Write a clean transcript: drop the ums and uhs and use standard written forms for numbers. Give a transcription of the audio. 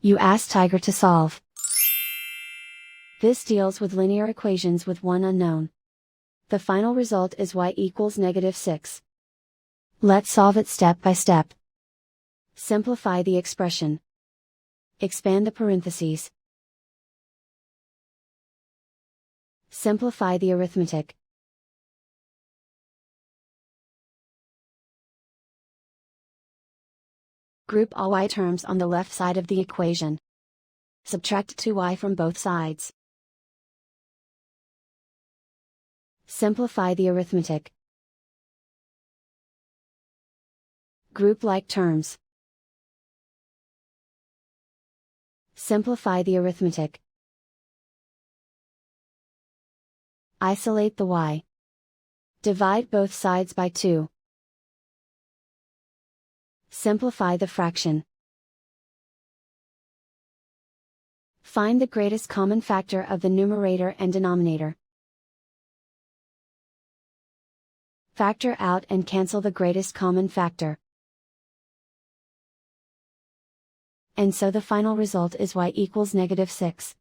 You ask Tiger to solve. This deals with linear equations with one unknown. The final result is y equals -6. Let's solve it step by step. Simplify the expression. Expand the parentheses. Simplify the arithmetic. Group all y terms on the left side of the equation. Subtract 2y from both sides. Simplify the arithmetic. Group like terms. Simplify the arithmetic. Isolate the y. Divide both sides by 2. Simplify the fraction. Find the greatest common factor of the numerator and denominator. Factor out and cancel the greatest common factor. And so the final result is y equals -6.